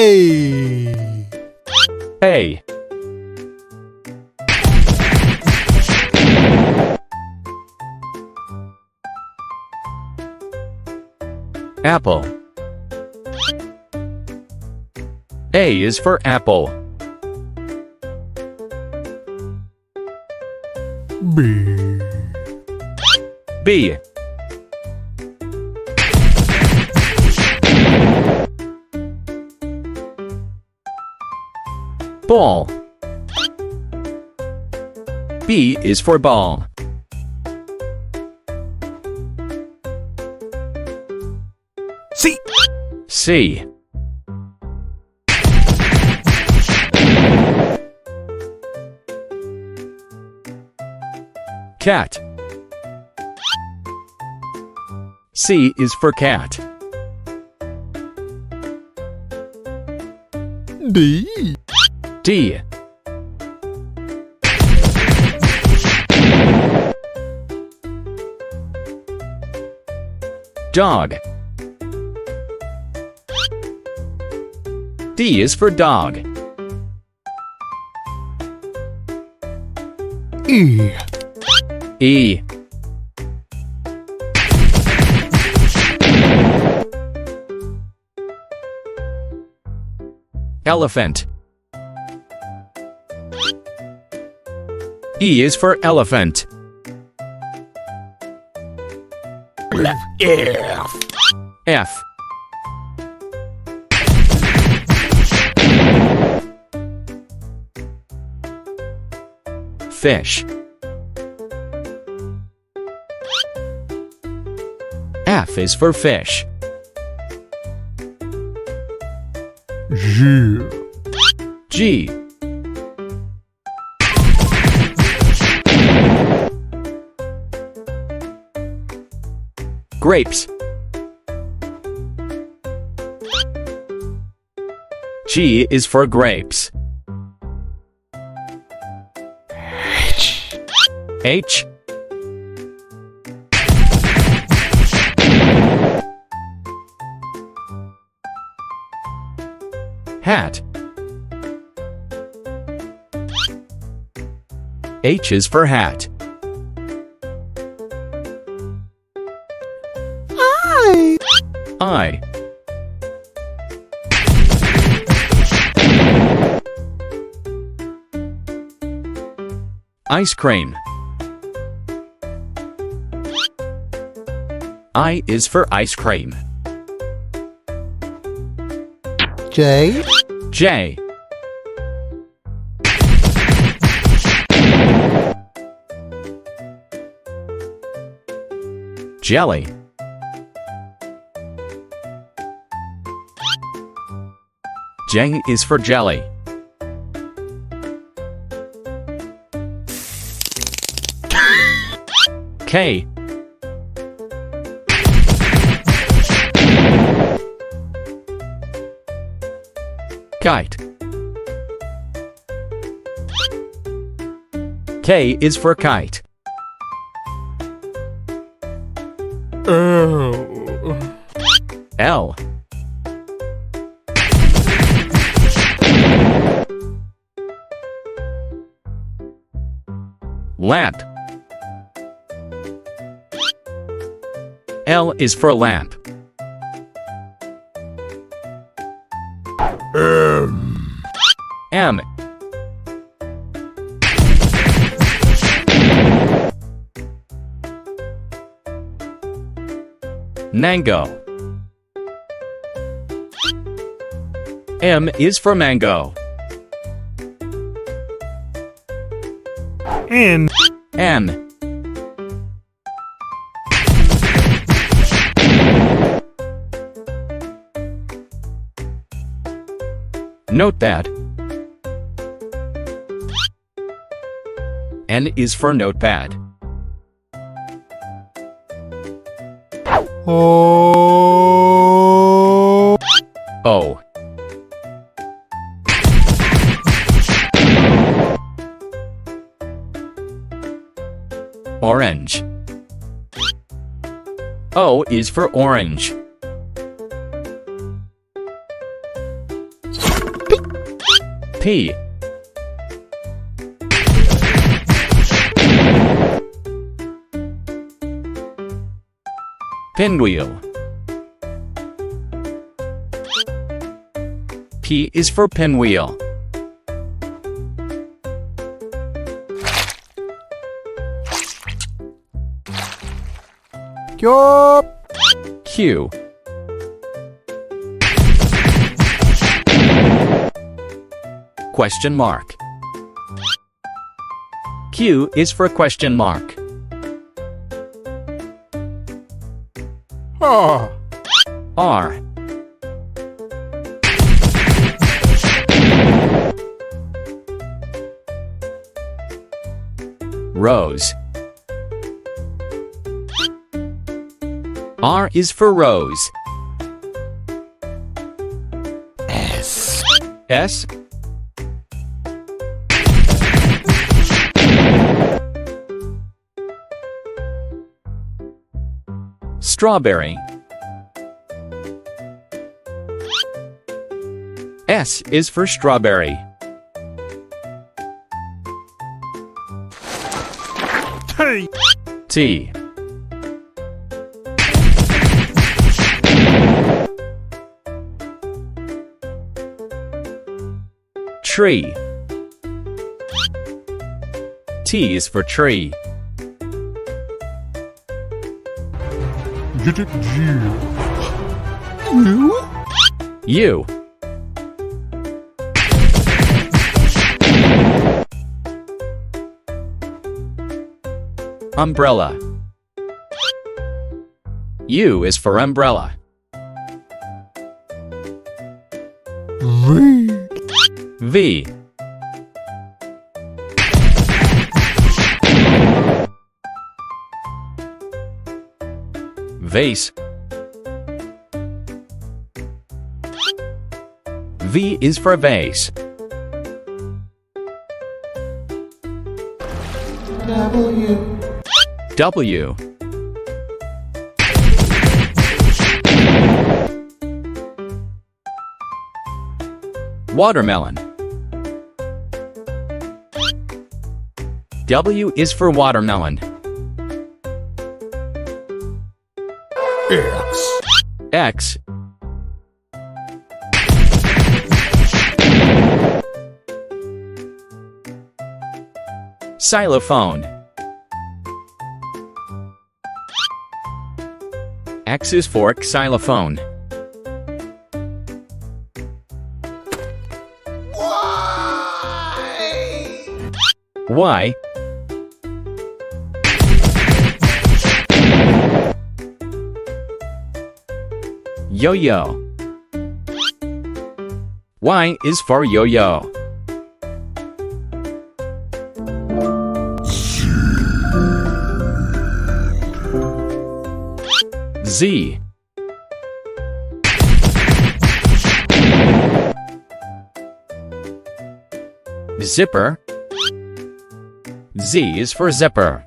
A. A. Apple. A is for apple. B. B. Ball. B is for ball. C. C. Cat. C is for cat. D. D. Dog. D is for dog. E. E. Elephant. E is for elephant. F. F. Fish. F is for fish. G. G. Grapes. G is for grapes. H. H. Hat. H is for hat. I. I. Ice cream. I is for ice cream. J. J. Jelly. J is for jelly. K. Kite. K is for kite. L. L. Lamp. L is for lamp. M. M. Mango. M is for mango. N. N. Notepad. N is for notepad. O. O. Orange. O is for orange. P. Pinwheel. P is for pinwheel. Yup. Q. Question mark. Q is for question mark. Ah. R. Rose. R is for rose. S. S. Strawberry. S is for strawberry. T. T. Tree. T is for tree. U. U. Umbrella. U is for umbrella. V. V. Vase. V is for vase. W. W. Watermelon. W is for watermelon. X. X. Xylophone. X is for xylophone. Y. Yo-yo. Y is for yo-yo. Z. Zipper. Z is for zipper.